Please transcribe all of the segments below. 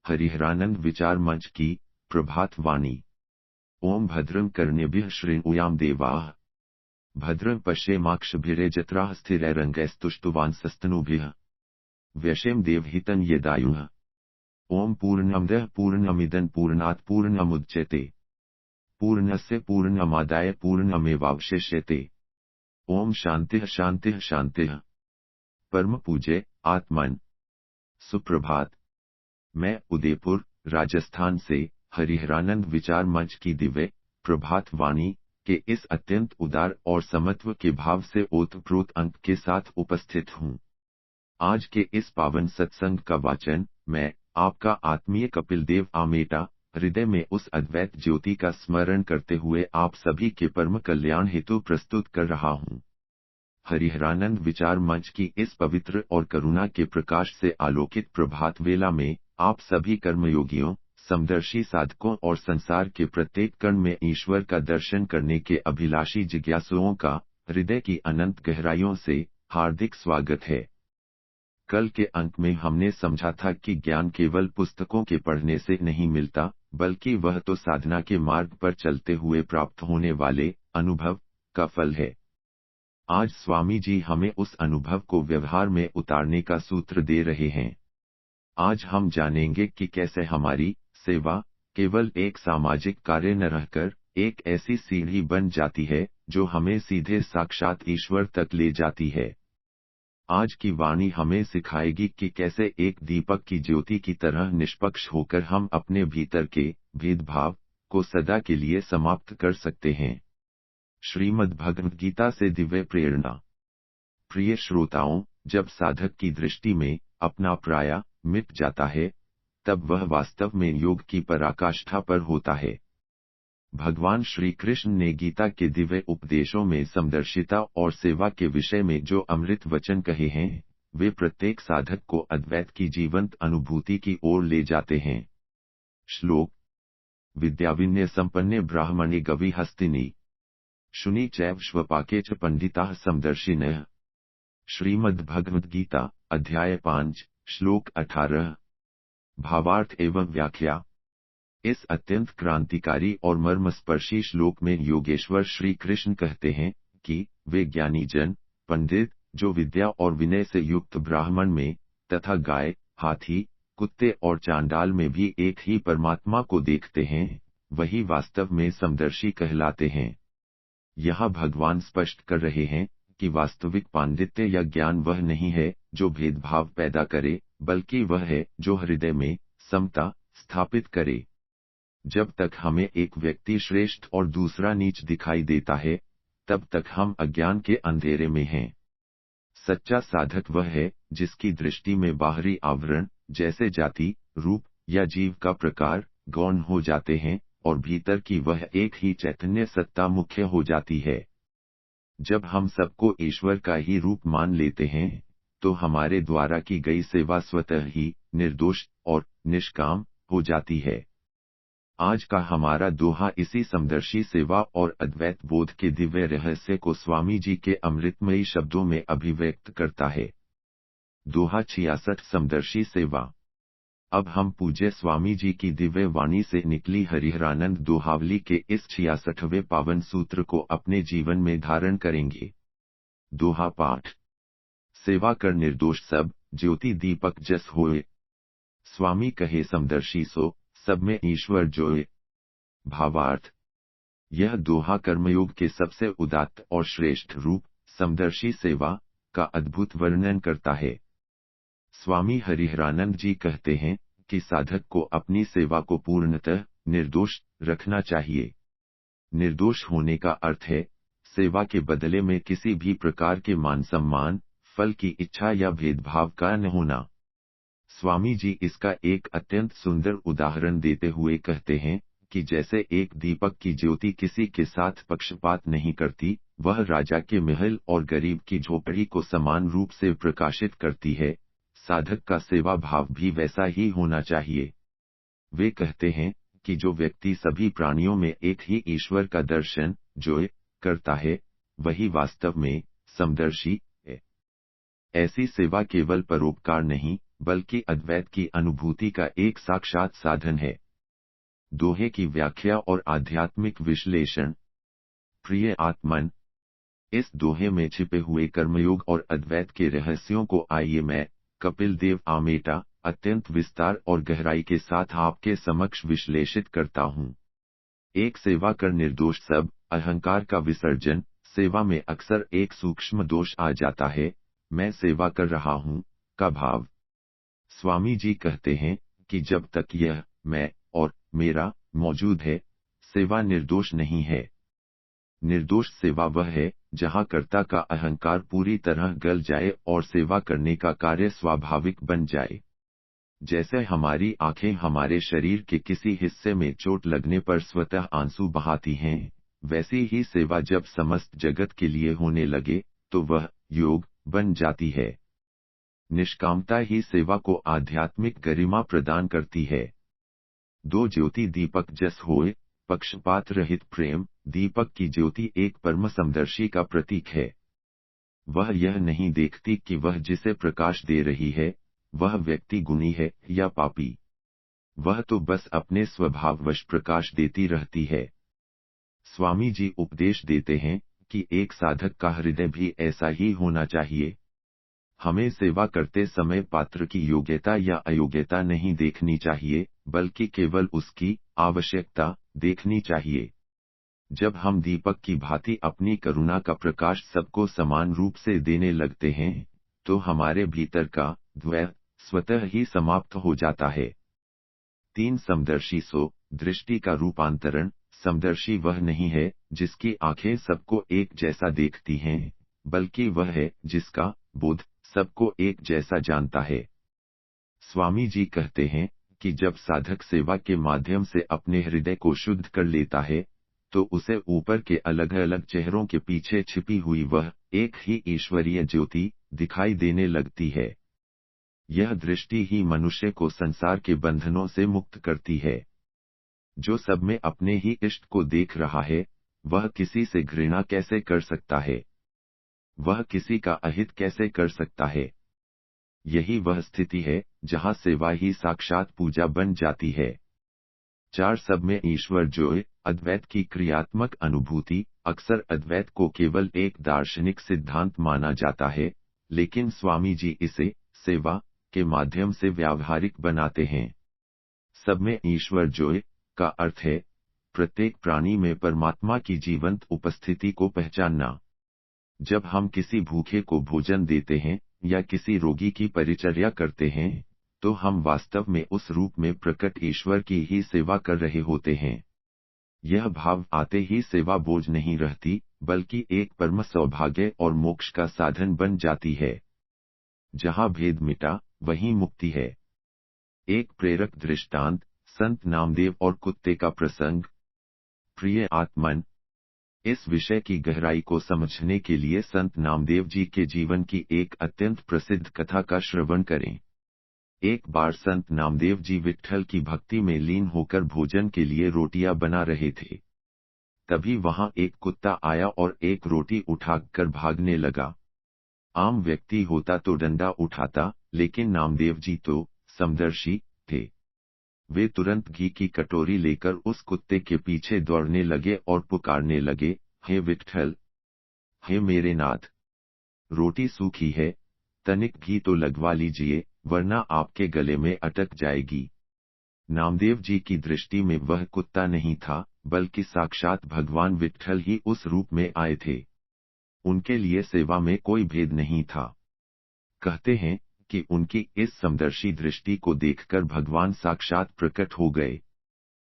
हरिहरानंद विचार मंच की प्रभात वाणी। ओम भद्रं कर्णेभ्यः शृणुयाम देवाः, भद्रं पश्येमाक्षभिर्यजत्राः स्थिरैरङ्गैस्तुष्टुवांसस्तनूभिः, व्यशेम देवहितं यदायुः। ओम पूर्णमदः पूर्णमिदं पूर्णात् पूर्णमुदच्यते, पूर्णस्य पूर्णमादाय पूर्णमेवावशिष्यते। ओम शांतिः शांतिः शांतिः। परम पूज्य आत्मन सुप्रभात। मैं उदयपुर राजस्थान से हरिहरानंद विचार मंच की दिव्य प्रभात वाणी के इस अत्यंत उदार और समत्व के भाव से ओतप्रोत अंक के साथ उपस्थित हूँ। आज के इस पावन सत्संग का वाचन मैं आपका आत्मीय कपिल देव आमेटा हृदय में उस अद्वैत ज्योति का स्मरण करते हुए आप सभी के परम कल्याण हेतु प्रस्तुत कर रहा हूँ। हरिहरानंद विचार मंच की इस पवित्र और करुणा के प्रकाश से आलोकित प्रभात वेला में आप सभी कर्मयोगियों, समदर्शी साधकों और संसार के प्रत्येक कण में ईश्वर का दर्शन करने के अभिलाषी जिज्ञासुओं का हृदय की अनंत गहराइयों से हार्दिक स्वागत है। कल के अंक में हमने समझा था कि ज्ञान केवल पुस्तकों के पढ़ने से नहीं मिलता, बल्कि वह तो साधना के मार्ग पर चलते हुए प्राप्त होने वाले अनुभव का फल है। आज स्वामी जी हमें उस अनुभव को व्यवहार में उतारने का सूत्र दे रहे हैं। आज हम जानेंगे कि कैसे हमारी सेवा केवल एक सामाजिक कार्य न रहकर एक ऐसी सीढ़ी बन जाती है जो हमें सीधे साक्षात ईश्वर तक ले जाती है। आज की वाणी हमें सिखाएगी कि कैसे एक दीपक की ज्योति की तरह निष्पक्ष होकर हम अपने भीतर के भेदभाव को सदा के लिए समाप्त कर सकते हैं। श्रीमद् भगवद गीता से दिव्य प्रेरणा। प्रिय श्रोताओं, जब साधक की दृष्टि में अपना पराया मिट जाता है, तब वह वास्तव में योग की पराकाष्ठा पर होता है। भगवान श्री कृष्ण ने गीता के दिव्य उपदेशों में समदर्शिता और सेवा के विषय में जो अमृत वचन कहे हैं, वे प्रत्येक साधक को अद्वैत की जीवंत अनुभूति की ओर ले जाते हैं। श्लोक। विद्याविनय संपन्ने ब्राह्मणे गवि हस्तिनी, शुनि चैव श्वपाके च पंडिताः समदर्शिनः। श्रीमद् भगवद गीता अध्याय 5 श्लोक 18। भावार्थ एवं व्याख्या। इस अत्यंत क्रांतिकारी और मर्मस्पर्शी श्लोक में योगेश्वर श्री कृष्ण कहते हैं कि वे ज्ञानी जन, पंडित, जो विद्या और विनय से युक्त ब्राह्मण में तथा गाय, हाथी, कुत्ते और चांडाल में भी एक ही परमात्मा को देखते हैं, वही वास्तव में समदर्शी कहलाते हैं। यहाँ भगवान स्पष्ट कर रहे हैं कि वास्तविक पांडित्य या ज्ञान वह नहीं है जो भेदभाव पैदा करे, बल्कि वह है जो हृदय में समता स्थापित करे। जब तक हमें एक व्यक्ति श्रेष्ठ और दूसरा नीच दिखाई देता है, तब तक हम अज्ञान के अंधेरे में हैं। सच्चा साधक वह है जिसकी दृष्टि में बाहरी आवरण जैसे जाति, रूप या जीव का प्रकार गौण हो जाते हैं और भीतर की वह एक ही चैतन्य सत्ता मुख्य हो जाती है। जब हम सबको ईश्वर का ही रूप मान लेते हैं, तो हमारे द्वारा की गई सेवा स्वतः ही निर्दोष और निष्काम हो जाती है। आज का हमारा दोहा इसी समदर्शी सेवा और अद्वैत बोध के दिव्य रहस्य को स्वामी जी के अमृतमयी शब्दों में अभिव्यक्त करता है। दोहा 66 समदर्शी सेवा। अब हम पूज्य स्वामी जी की दिव्य वाणी से निकली हरिहरानंद दोहावली के इस 66वें पावन सूत्र को अपने जीवन में धारण करेंगे। दोहा पाठ। सेवा कर निर्दोष सब, ज्योति दीपक जस होए। स्वामी कहे समदर्शी सो, सब में ईश्वर जोए। भावार्थ। यह दोहा कर्मयोग के सबसे उदात्त और श्रेष्ठ रूप समदर्शी सेवा का अद्भुत वर्णन करता है। स्वामी हरिहरानंद जी कहते हैं कि साधक को अपनी सेवा को पूर्णतः निर्दोष रखना चाहिए। निर्दोष होने का अर्थ है सेवा के बदले में किसी भी प्रकार के मान सम्मान, फल की इच्छा या भेदभाव का न होना। स्वामी जी इसका एक अत्यंत सुंदर उदाहरण देते हुए कहते हैं कि जैसे एक दीपक की ज्योति किसी के साथ पक्षपात नहीं करती, वह राजा के महल और गरीब की झोपड़ी को समान रूप से प्रकाशित करती है, साधक का सेवा भाव भी वैसा ही होना चाहिए। वे कहते हैं कि जो व्यक्ति सभी प्राणियों में एक ही ईश्वर का दर्शन जो करता है, वही वास्तव में समदर्शी है। ऐसी सेवा केवल परोपकार नहीं, बल्कि अद्वैत की अनुभूति का एक साक्षात साधन है। दोहे की व्याख्या और आध्यात्मिक विश्लेषण। प्रिय आत्मन, इस दोहे में छिपे हुए कर्मयोग और अद्वैत के रहस्यों को आइए मैं, कपिल देव आमेटा, अत्यंत विस्तार और गहराई के साथ आपके समक्ष विश्लेषित करता हूँ। एक सेवा कर निर्दोष सब, अहंकार का विसर्जन। सेवा में अक्सर एक सूक्ष्म दोष आ जाता है, मैं सेवा कर रहा हूँ का भाव। स्वामी जी कहते हैं कि जब तक यह मैं और मेरा मौजूद है, सेवा निर्दोष नहीं है। निर्दोष सेवा वह है जहाँ कर्ता का अहंकार पूरी तरह गल जाए और सेवा करने का कार्य स्वाभाविक बन जाए। जैसे हमारी आंखें हमारे शरीर के किसी हिस्से में चोट लगने पर स्वतः आंसू बहाती हैं, वैसी ही सेवा जब समस्त जगत के लिए होने लगे, तो वह योग बन जाती है। निष्कामता ही सेवा को आध्यात्मिक गरिमा प्रदान करती है। दो ज्योति दीपक जस होए, पक्षपात रहित प्रेम। दीपक की ज्योति एक परम समदर्शी का प्रतीक है। वह यह नहीं देखती कि वह जिसे प्रकाश दे रही है, वह व्यक्ति गुणी है या पापी। वह तो बस अपने स्वभाववश प्रकाश देती रहती है। स्वामी जी उपदेश देते हैं कि एक साधक का हृदय भी ऐसा ही होना चाहिए। हमें सेवा करते समय पात्र की योग्यता या अयोग्यता नहीं देखनी चाहिए, बल्कि केवल उसकी आवश्यकता देखनी चाहिए। जब हम दीपक की भांति अपनी करुणा का प्रकाश सबको समान रूप से देने लगते हैं, तो हमारे भीतर का द्वैत स्वतः ही समाप्त हो जाता है। तीन समदर्शी सो, दृष्टि का रूपांतरण। समदर्शी वह नहीं है जिसकी आंखें सबको एक जैसा देखती हैं, बल्कि वह है जिसका बोध सबको एक जैसा जानता है। स्वामी जी कहते हैं कि जब साधक सेवा के माध्यम से अपने हृदय को शुद्ध कर लेता है, तो उसे ऊपर के अलग अलग चेहरों के पीछे छिपी हुई वह एक ही ईश्वरीय ज्योति दिखाई देने लगती है। यह दृष्टि ही मनुष्य को संसार के बंधनों से मुक्त करती है। जो सब में अपने ही इष्ट को देख रहा है, वह किसी से घृणा कैसे कर सकता है? वह किसी का अहित कैसे कर सकता है? यही वह स्थिति है जहाँ सेवा ही साक्षात पूजा बन जाती है। चार सब में ईश्वर जोय, अद्वैत की क्रियात्मक अनुभूति। अक्सर अद्वैत को केवल एक दार्शनिक सिद्धांत माना जाता है, लेकिन स्वामी जी इसे सेवा के माध्यम से व्यावहारिक बनाते हैं। सब में ईश्वर जोय का अर्थ है प्रत्येक प्राणी में परमात्मा की जीवंत उपस्थिति को पहचानना। जब हम किसी भूखे को भोजन देते हैं या किसी रोगी की परिचर्या करते हैं, तो हम वास्तव में उस रूप में प्रकट ईश्वर की ही सेवा कर रहे होते हैं। यह भाव आते ही सेवा बोझ नहीं रहती, बल्कि एक परम सौभाग्य और मोक्ष का साधन बन जाती है। जहाँ भेद मिटा, वहीं मुक्ति है। एक प्रेरक दृष्टांत, संत नामदेव और कुत्ते का प्रसंग। प्रिय आत्मन, इस विषय की गहराई को समझने के लिए संत नामदेव जी के जीवन की एक अत्यंत प्रसिद्ध कथा का श्रवण करें। एक बार संत नामदेव जी विट्ठल की भक्ति में लीन होकर भोजन के लिए रोटियां बना रहे थे। तभी वहां एक कुत्ता आया और एक रोटी उठाकर भागने लगा। आम व्यक्ति होता तो डंडा उठाता, लेकिन नामदेव जी तो समदर्शी थे। वे तुरंत घी की कटोरी लेकर उस कुत्ते के पीछे दौड़ने लगे और पुकारने लगे, हे विट्ठल, हे मेरे नाथ, रोटी सूखी है, तनिक घी तो लगवा लीजिए, वरना आपके गले में अटक जाएगी। नामदेव जी की दृष्टि में वह कुत्ता नहीं था, बल्कि साक्षात भगवान विट्ठल ही उस रूप में आए थे। उनके लिए सेवा में कोई भेद नहीं था। कहते हैं कि उनकी इस समदर्शी दृष्टि को देखकर भगवान साक्षात प्रकट हो गए।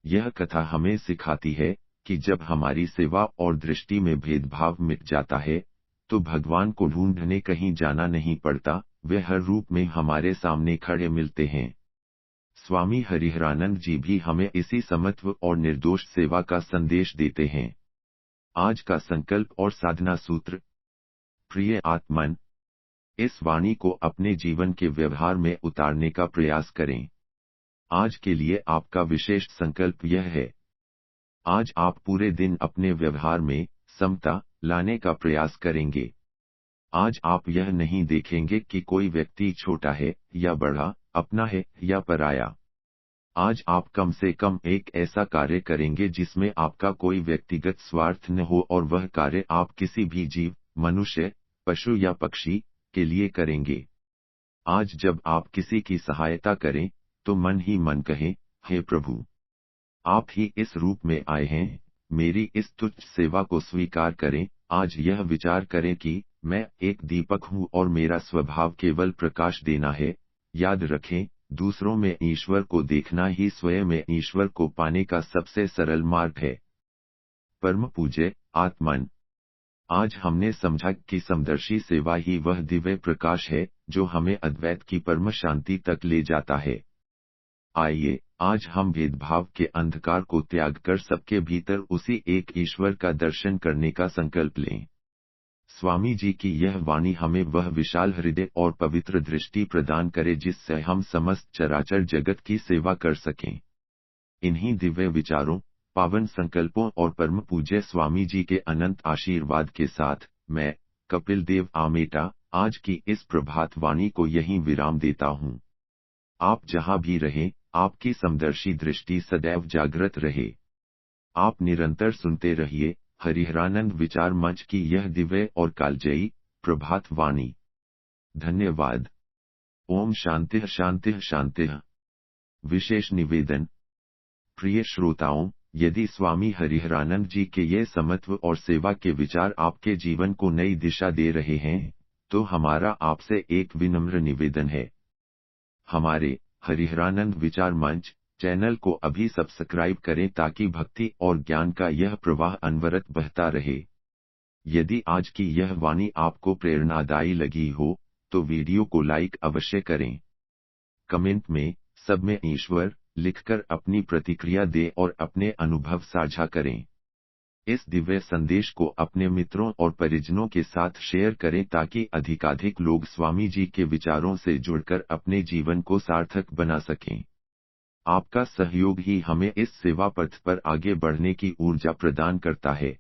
यह कथा हमें सिखाती है कि जब हमारी सेवा और दृष्टि में भेदभाव मिट जाता है, तो भगवान को ढूंढने कहीं जाना नहीं पड़ता, वे हर रूप में हमारे सामने खड़े मिलते हैं। स्वामी हरिहरानंद जी भी हमें इसी समत्व और निर्दोष सेवा का संदेश देते हैं। आज का संकल्प और साधना सूत्र। प्रिय आत्मन, इस वाणी को अपने जीवन के व्यवहार में उतारने का प्रयास करें। आज के लिए आपका विशेष संकल्प यह है। आज आप पूरे दिन अपने व्यवहार में समता लाने का प्रयास करेंगे। आज आप यह नहीं देखेंगे कि कोई व्यक्ति छोटा है या बड़ा, अपना है या पराया। आज आप कम से कम एक ऐसा कार्य करेंगे जिसमें आपका कोई व्यक्तिगत स्वार्थ न हो, और वह कार्य आप किसी भी जीव, मनुष्य, पशु या पक्षी के लिए करेंगे। आज जब आप किसी की सहायता करें, तो मन ही मन कहें, हे प्रभु, आप ही इस रूप में आए हैं, मेरी इस तुच्छ सेवा को स्वीकार करें। आज यह विचार करें कि मैं एक दीपक हूँ और मेरा स्वभाव केवल प्रकाश देना है। याद रखें, दूसरों में ईश्वर को देखना ही स्वयं में ईश्वर को पाने का सबसे सरल मार्ग है। परम पूज्य आत्मन, आज हमने समझा कि समदर्शी सेवा ही वह दिव्य प्रकाश है जो हमें अद्वैत की परम शांति तक ले जाता है। आइए, आज हम भेदभाव के अंधकार को त्याग कर सबके भीतर उसी एक ईश्वर का दर्शन करने का संकल्प लें। स्वामी जी की यह वाणी हमें वह विशाल हृदय और पवित्र दृष्टि प्रदान करे जिससे हम समस्त चराचर जगत की सेवा कर सकें। इन्हीं दिव्य विचारों, पावन संकल्पों और परम पूज्य स्वामी जी के अनंत आशीर्वाद के साथ मैं, कपिल देव आमेटा, आज की इस प्रभात वाणी को यहीं विराम देता हूँ। आप जहाँ भी रहें, आपकी समदर्शी दृष्टि सदैव जागृत रहे। आप निरंतर सुनते रहिए हरिहरानंद विचार मंच की यह दिव्य और कालजयी प्रभात वाणी। धन्यवाद। ओम शांतिः शांतिः शांतिः। विशेष निवेदन। प्रिय श्रोताओं, यदि स्वामी हरिहरानंद जी के ये समत्व और सेवा के विचार आपके जीवन को नई दिशा दे रहे हैं, तो हमारा आपसे एक विनम्र निवेदन है। हमारे हरिहरानंद विचार मंच चैनल को अभी सब्सक्राइब करें ताकि भक्ति और ज्ञान का यह प्रवाह अनवरत बहता रहे। यदि आज की यह वाणी आपको प्रेरणादायी लगी हो, तो वीडियो को लाइक अवश्य करें। कमेंट में सब में ईश्वर लिखकर अपनी प्रतिक्रिया दें और अपने अनुभव साझा करें। इस दिव्य संदेश को अपने मित्रों और परिजनों के साथ शेयर करें ताकि अधिकाधिक लोग स्वामी जी के विचारों से जुड़कर अपने जीवन को सार्थक बना सकें। आपका सहयोग ही हमें इस सेवा पथ पर आगे बढ़ने की ऊर्जा प्रदान करता है।